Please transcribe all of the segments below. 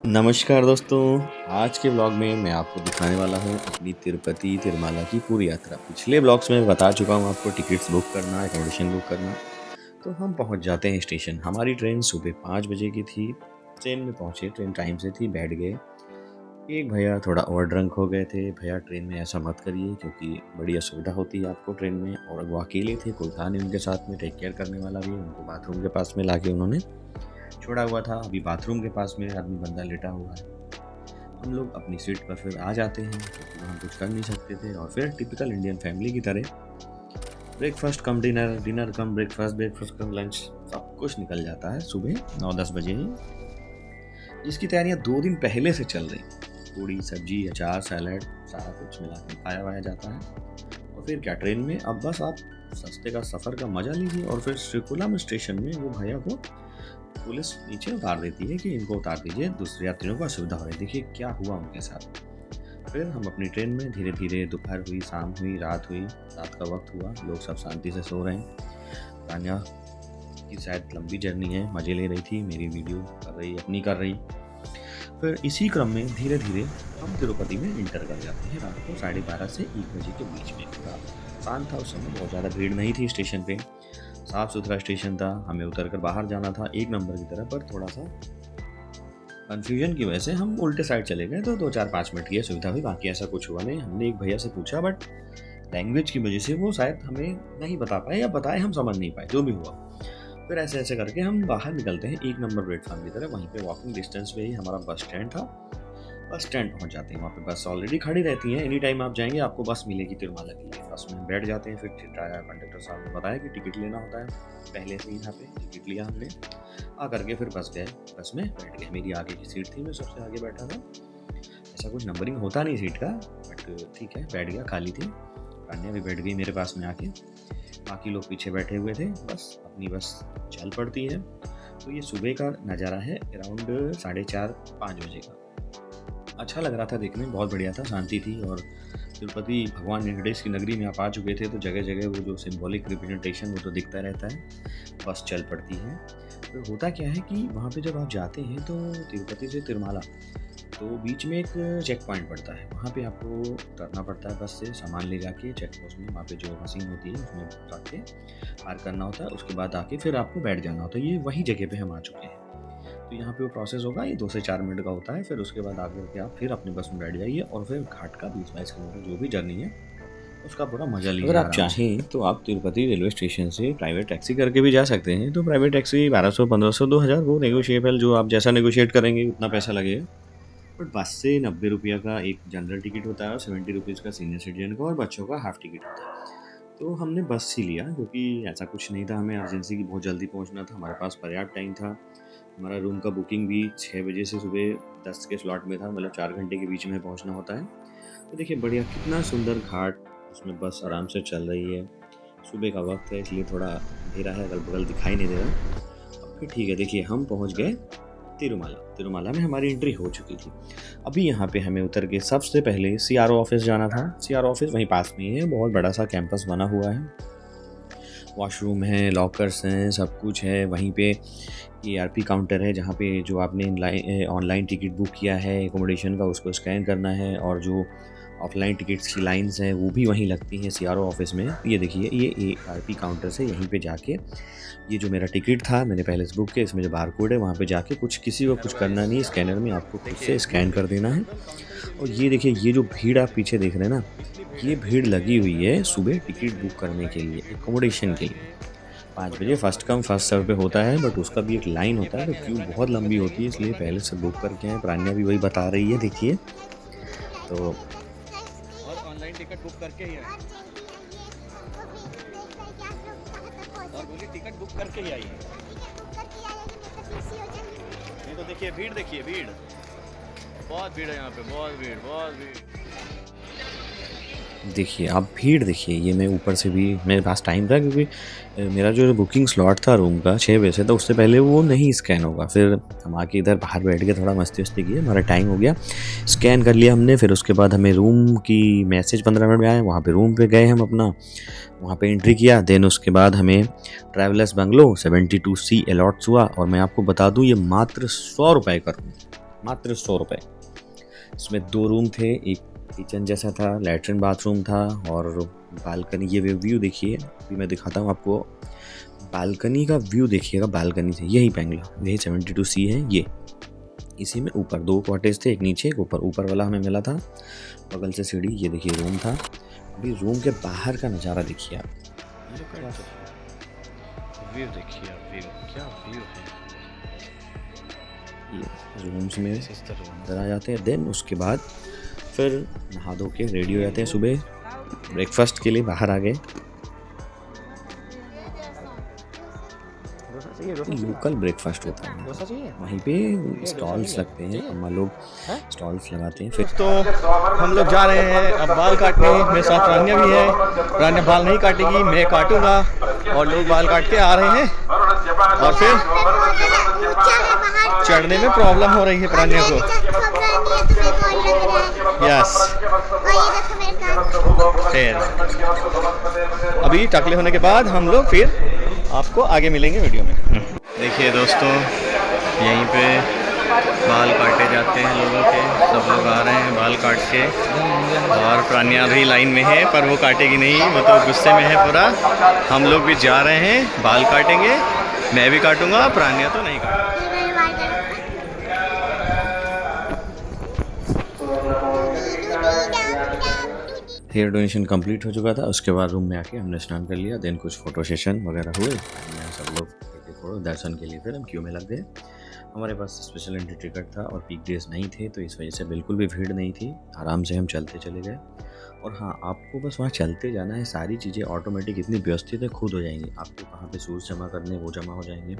नमस्कार दोस्तों, आज के व्लॉग में मैं आपको दिखाने वाला हूँ अपनी तिरुपति तिरुमाला की पूरी यात्रा। पिछले व्लॉग्स में बता चुका हूँ आपको टिकट्स बुक करना, अकोमोडेशन बुक करना। तो हम पहुँच जाते हैं स्टेशन। हमारी ट्रेन सुबह 5 बजे की थी। ट्रेन में पहुँचे, ट्रेन टाइम से थी, बैठ गए। एक भैया थोड़ा ओवर ड्रंक हो गए थे। भैया ट्रेन में ऐसा मत करिए क्योंकि बड़ी असुविधा होती है आपको ट्रेन में, और वो अकेले थे, कोई था नहीं उनके साथ में टेक केयर करने वाला भी। उनको बाथरूम के पास में लाके उन्होंने छोड़ा हुआ था। अभी बाथरूम के पास में आदमी बंदा लेटा हुआ है। हम लोग अपनी सीट पर फिर आ जाते हैं क्योंकि हम कुछ कर नहीं सकते थे। और फिर टिपिकल इंडियन फैमिली की तरह ब्रेकफास्ट कम डिनर, डिनर कम ब्रेकफास्ट, ब्रेकफास्ट कम लंच, सब कुछ निकल जाता है सुबह 9-10 बजे ही, जिसकी तैयारियां 2 दिन पहले से चल रही। पूड़ी, सब्जी, अचार, सैलड, सारा कुछ मिला के खाया वाया जाता है। और फिर क्या, ट्रेन में अब बस आप सस्ते का सफ़र का मज़ा लीजिए। और फिर श्रीकुलम स्टेशन में वो भैया को पुलिस नीचे उतार देती है कि इनको उतार दीजिए, दूसरे यात्रियों को असुविधा हो रही है। देखिए क्या हुआ उनके साथ। फिर हम अपनी ट्रेन में धीरे धीरे, दोपहर हुई, शाम हुई, रात हुई, रात का वक्त हुआ, लोग सब शांति से सो रहे हैं। तान्या की शायद लंबी जर्नी है, मज़े ले रही थी, मेरी वीडियो कर रही, अपनी कर रही। फिर इसी क्रम में धीरे धीरे हम तिरुपति में इंटर कर जाते हैं रात को 12:30 से 1 बजे के बीच में। पूरा शांत था उस समय, बहुत ज़्यादा भीड़ नहीं थी स्टेशन पे, साफ़ सुथरा स्टेशन था। हमें उतर कर बाहर जाना था 1 नंबर की तरफ, पर थोड़ा सा कन्फ्यूजन की वजह से हम उल्टे साइड चले गए। तो 2-4-5 मिनट की असुविधा हुई, बाकी ऐसा कुछ हुआ नहीं। हमने एक भैया से पूछा, बट लैंग्वेज की वजह से वो शायद हमें नहीं बता पाए, या बताए हम समझ नहीं पाए, जो भी हुआ। फिर ऐसे ऐसे करके हम बाहर निकलते हैं 1 नंबर प्लेटफॉर्म की तरफ। वहीं पे वॉकिंग डिस्टेंस पे ही हमारा बस स्टैंड था। बस स्टैंड पहुंच जाते हैं, वहाँ पे बस ऑलरेडी खड़ी रहती है। एनी टाइम आप जाएंगे आपको बस मिलेगी तिरुमाला के लिए। बस में बैठ जाते हैं। फिर कंडक्टर साहब ने बताया कि टिकट लेना होता है पहले से ही। यहाँ पे टिकट लिया हमने, आ करके फिर बस गए, बस में बैठ गए। मेरी आगे की सीट थी, मैं सबसे आगे बैठा था। ऐसा कुछ नंबरिंग होता नहीं सीट का, बट ठीक है, बैठ गया, खाली थी। कन्या भी बैठ गई मेरे पास में आके। बाकी लोग पीछे बैठे हुए थे। बस अपनी बस चल पड़ती है। तो ये सुबह का नज़ारा है, अराउंड 4:30-5 बजे का। अच्छा लग रहा था देखने में, बहुत बढ़िया था, शांति थी। और तिरुपति भगवान वेंकटेश की नगरी में आप आ चुके थे तो जगह जगह वो जो सिंबॉलिक रिप्रेजेंटेशन वो तो दिखता रहता है। बस चल पड़ती है। तो होता क्या है कि वहाँ पे जब आप जाते हैं तो तिरुपति से तिरुमाला, तो बीच में एक चेक पॉइंट पड़ता है। वहाँ पे आपको उतरना पड़ता है बस से, सामान ले जाके चेक पोस्ट में, वहाँ पे जो मशीन होती है उसमें जाके पार करना होता है। उसके बाद आके फिर आपको बैठ जाना होता है। ये वही जगह पे हम आ चुके हैं। तो यहाँ पे वो प्रोसेस होगा, ये 2 से 4 मिनट का होता है। फिर उसके बाद आगे के आप फिर अपनी बस में बैठ जाइए और फिर घाट का 20-22 किलोमीटर जो भी जर्नी है उसका पूरा मजा लीजिए। अगर आप चाहें तो आप तिरुपति रेलवे स्टेशन से प्राइवेट टैक्सी करके भी जा सकते हैं। तो प्राइवेट टैक्सी 1200, 1500, 2000 वो नेगोशिएबल, जो आप जैसा नेगोशिएट करेंगे उतना पैसा लगेगा। बट बस से 90 रुपये का एक जनरल टिकट होता है और 70 रुपीज़ का सीनियर सिटीजन का, और बच्चों का हाफ टिकट होता है। तो हमने बस ही लिया क्योंकि ऐसा कुछ नहीं था, हमें अर्जेंसी की बहुत जल्दी पहुंचना था, हमारे पास पर्याप्त टाइम था। हमारा रूम का बुकिंग भी 6 बजे से सुबह 10 के स्लॉट में था, मतलब 4 घंटे के बीच में पहुंचना होता है। तो देखिए बढ़िया, कितना सुंदर घाट, उसमें बस आराम से चल रही है। सुबह का वक्त है इसलिए थोड़ा अंधेरा है, अगल बगल दिखाई नहीं दे रहा। अब फिर ठीक है, देखिए हम पहुंच गए तिरुमाला। तिरुमाला में हमारी एंट्री हो चुकी थी। अभी यहाँ पे हमें उतर के सबसे पहले सीआरओ ऑफिस जाना था। सीआरओ ऑफिस वहीं पास में ही है, बहुत बड़ा सा कैंपस बना हुआ है। वॉशरूम है, लॉकर्स हैं, सब कुछ है। वहीं पे एआरपी काउंटर है जहाँ पे जो आपने ऑनलाइन टिकट बुक किया है एकोमोडेशन का, उसको स्कैन करना है। और जो ऑफलाइन टिकट्स की लाइंस हैं वो भी वहीं लगती हैं सीआरओ ऑफिस में। ये देखिए, ये एआरपी काउंटर से यहीं पे जाके, ये जो मेरा टिकट था मैंने पहले से बुक किया, इसमें जो बार कोड है वहाँ पे जाके किसी को कुछ करना नहीं है, स्कैनर में आपको खुद से स्कैन कर देना है। और ये देखिए, ये जो भीड़ आप पीछे देख रहे हैं ना, ये भीड़ लगी हुई है सुबह टिकट बुक करने के लिए, एकोमोडेशन के लिए। 5 बजे फर्स्ट कम फर्स्ट सर्व पे होता है, बट उसका भी एक लाइन होता है। तो क्यू बहुत लंबी होती है, इसलिए पहले से बुक करके आए। प्रान्या भी वही बता रही है, देखिए। तो और ऑनलाइन टिकट बुक करके ही आए, और बोली टिकट बुक करके ही आई है। नहीं तो देखिए भीड़, देखिए भीड़, बहुत भीड़ है यहाँ पे, बहुत भीड़, बहुत भीड़। देखिए आप भीड़ देखिए, ये मैं ऊपर से भी, मेरे पास टाइम था क्योंकि मेरा जो बुकिंग स्लॉट था रूम का 6 बजे से, तो उससे पहले वो नहीं स्कैन होगा। फिर हम आके इधर बाहर बैठ के थोड़ा मस्ती वस्ती की, हमारा टाइम हो गया, स्कैन कर लिया हमने। फिर उसके बाद हमें रूम की मैसेज 15 मिनट में आया, वहाँ पे रूम पे गए हम अपना, वहाँ पे एंट्री किया। देन उसके बाद हमें ट्रैवलर्स बंगलो 72C अलॉट्स हुआ। और मैं आपको बता दूँ, ये मात्र 100 रुपये का रूम, मात्र 100 रुपये। इसमें 2 रूम थे, एक किचन जैसा था, लैट्रिन बाथरूम था और बालकनी। ये व्यू देखिए, अभी मैं दिखाता हूँ आपको। बालकनी का व्यू देखिएगा, बालकनी से यही बेंगला, यही 72C है ये। इसी में ऊपर 2 कॉटेज थे, एक नीचे एक ऊपर। ऊपर वाला हमें मिला था, बगल से सीढ़ी। ये देखिए रूम था। अभी रूम के बाहर का नज़ारा देखिए आप। व्यू देखिए आप, व्यू क्या व्यू है। ये रूम्स में इस तरह अंदर आ जाते हैं। देन उसके बाद फिर नहा धो के रेडी हो जाते हैं। सुबह ब्रेकफास्ट के लिए बाहर आ गए। लोकल ब्रेकफास्ट होता है, वहीं पे स्टॉल्स लगते हैं, अम्मा लोग स्टॉल्स लगाते हैं। फिर तो हम लोग जा रहे हैं अब बाल काटने। मेरे साथ रान्या भी है। रान्या बाल नहीं काटेगी, मैं काटूंगा। और लोग बाल काट के आ रहे हैं और फिर चढ़ने में प्रॉब्लम हो रही है रान्या को। यस, फिर अभी टकले होने के बाद हम लोग फिर आपको आगे मिलेंगे वीडियो में। देखिए दोस्तों, यहीं पे बाल काटे जाते हैं लोगों के। सब लोग आ रहे हैं बाल काट के और प्राण्या भी लाइन में है, पर वो काटेगी नहीं, वो तो गुस्से में है पूरा। हम लोग भी जा रहे हैं, बाल काटेंगे। मैं भी काटूंगा, प्राण्या तो नहीं काटेगी। हेयर डोनेशन कंप्लीट हो चुका था। उसके बाद रूम में आके हमने स्नान कर लिया। देन कुछ फोटो सेशन वगैरह हुए। सब लोग थोड़ा दर्शन के लिए फिर हम क्यू में लग गए। हमारे पास स्पेशल एंट्री टिकट था और पीक डेज नहीं थे, तो इस वजह से बिल्कुल भी भीड़ नहीं थी। आराम से हम चलते चले गए। और हाँ, आपको बस वहाँ चलते जाना है। सारी चीज़ें ऑटोमेटिक इतनी व्यवस्थित है, खुद हो जाएंगी। आपको कहाँ पे शूज़ जमा करने, वो जमा हो जाएंगे।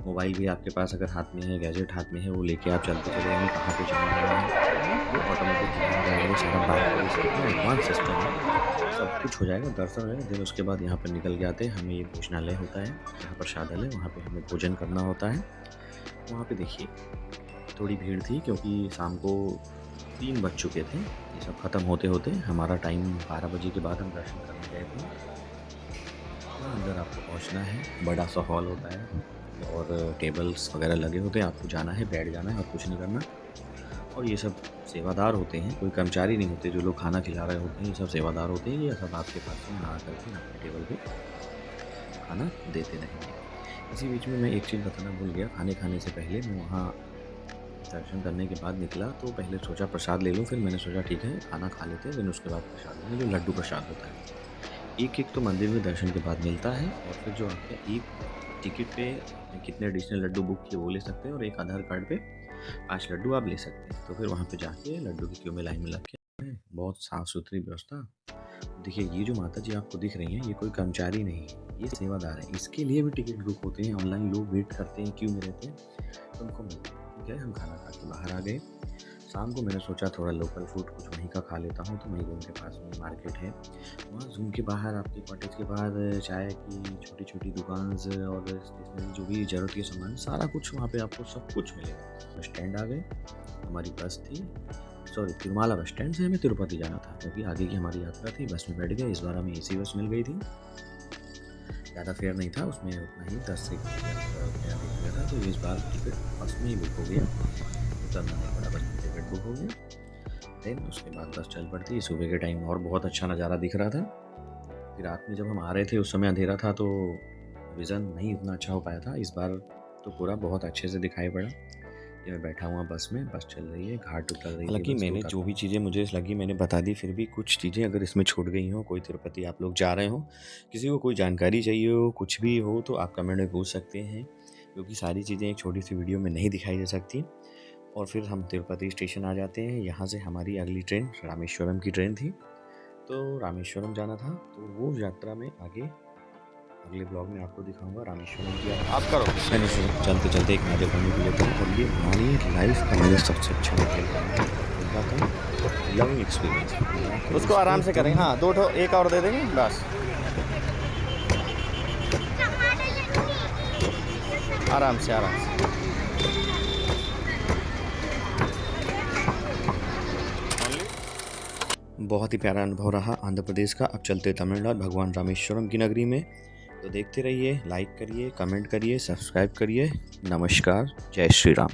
मोबाइल भी आपके पास अगर हाथ में है, गैजेट हाथ में है, वो लेके आप चलते चले जाएंगे। कहाँ पे जमा करना है वो ऑटोमेटिक जमा हो जाएगा। सारा बात एडवांस सिस्टम है, सब कुछ हो जाएगा, दर्शन हो जाएगा। देन उसके बाद यहाँ पर निकल के आते हैं। हमें ये भोजनालय होता है, यहाँ प्रसादालय, वहाँ पे हमें भोजन करना होता है। वहाँ पे देखिए थोड़ी भीड़ थी, क्योंकि शाम को 3 बज चुके थे। ये सब ख़त्म होते होते हमारा टाइम 12 बजे के बाद हम दर्शन करने गए थे। अंदर आपको पहुँचना है, बड़ा सा हॉल होता है और टेबल्स वगैरह लगे होते हैं। आपको जाना है, बैठ जाना है और कुछ नहीं करना। और ये सब सेवादार होते हैं, कोई कर्मचारी नहीं होते। जो लोग खाना खिला रहे होते हैं, ये सब सेवादार होते हैं। ये सब आपके पास में आ करके आपके टेबल पे खाना देते रहेंगे। इसी बीच में मैं एक चीज़ बताना भूल गया। खाने से पहले मैं वहाँ दर्शन करने के बाद निकला, तो पहले सोचा प्रसाद ले लूँ। फिर मैंने सोचा ठीक है, खाना खा लेते हैं, फिर उसके बाद प्रसाद लेंगे। जो लड्डू प्रसाद होता है, एक तो मंदिर में दर्शन के बाद मिलता है। और फिर जो आपके एक टिकट पे कितने एडिशनल लड्डू बुक किए वो ले सकते हैं, और एक आधार कार्ड पे 5 लड्डू आप ले सकते हैं। तो फिर वहाँ पे जाके लड्डू की क्यू में लाइन में लग के बहुत साफ़ सुथरी व्यवस्था। देखिए, ये जो माता जी आपको दिख रही हैं, ये कोई कर्मचारी नहीं है, ये सेवादार है। इसके लिए भी टिकट बुक होते हैं। ऑनलाइन लोग वेट करते हैं, क्यू में रहते हैं, तो उनको मिलता है। ठीक है, हम खाना खा के बाहर आ गए। शाम को मैंने सोचा थोड़ा लोकल फूड कुछ वहीं का खा लेता हूँ, तो वहीं रूम के पास में मार्केट है। वहाँ रूम के बाहर आपके कॉटेज के बाहर चाय की छोटी छोटी दुकान और स्टेशनरी, जो भी ज़रूरत के सामान, सारा कुछ वहाँ पे आपको सब कुछ मिलेगा। बस स्टैंड आ गए, हमारी बस थी, सॉरी तिरुमाला बस स्टैंड से हमें तिरुपति जाना था, क्योंकि आगे की हमारी यात्रा थी। बस में बैठ गए। इस बार हमें AC बस मिल गई थी। ज़्यादा फेयर नहीं था उसमें, उतना ही 10 से 11 रुपया था। तो इस बार टिकट बस में ही बुक हो गया, उतरना नहीं पड़ा, बस में टिकट बुक हो गया। देन उसके बाद बस चल पड़ती। सुबह के टाइम और बहुत अच्छा नज़ारा दिख रहा था। फिर रात में जब हम आ रहे थे, उस समय अंधेरा था, तो विज़न नहीं उतना अच्छा हो पाया था। इस बार तो पूरा बहुत अच्छे से दिखाई पड़ा। ये मैं बैठा हुआ बस में, बस चल रही है, घाट उतर रही है। हालांकि मैंने जो भी चीज़ें मुझे लगी मैंने बता दी। फिर भी कुछ चीज़ें अगर इसमें छूट गई हो, कोई तिरुपति आप लोग जा रहे हो, किसी को कोई जानकारी चाहिए हो, कुछ भी हो, तो आप कमेंट में पूछ सकते हैं, क्योंकि सारी चीज़ें एक छोटी सी वीडियो में नहीं दिखाई जा सकती। और फिर हम तिरुपति स्टेशन आ जाते हैं। यहाँ से हमारी अगली ट्रेन रामेश्वरम की ट्रेन थी, तो रामेश्वरम जाना था। तो वो यात्रा में आगे अगले ब्लॉग में आपको दिखाऊंगा रामेश्वरम की। आप करो। मैंने सोचा चलते चलते एक नज़र पानी को लेता हूँ, और ये हमारी लाइफ का मुझे सबसे अच्छा लर्निंग एक्सपीरियंस। उसको आराम से करें। हाँ, 2 एक और दे देंगे बस, आराम से आराम से। बहुत ही प्यारा अनुभव रहा आंध्र प्रदेश का। अब चलते तमिलनाडु भगवान रामेश्वरम की नगरी में। तो देखते रहिए, लाइक करिए, कमेंट करिए, सब्सक्राइब करिए। नमस्कार, जय श्री राम।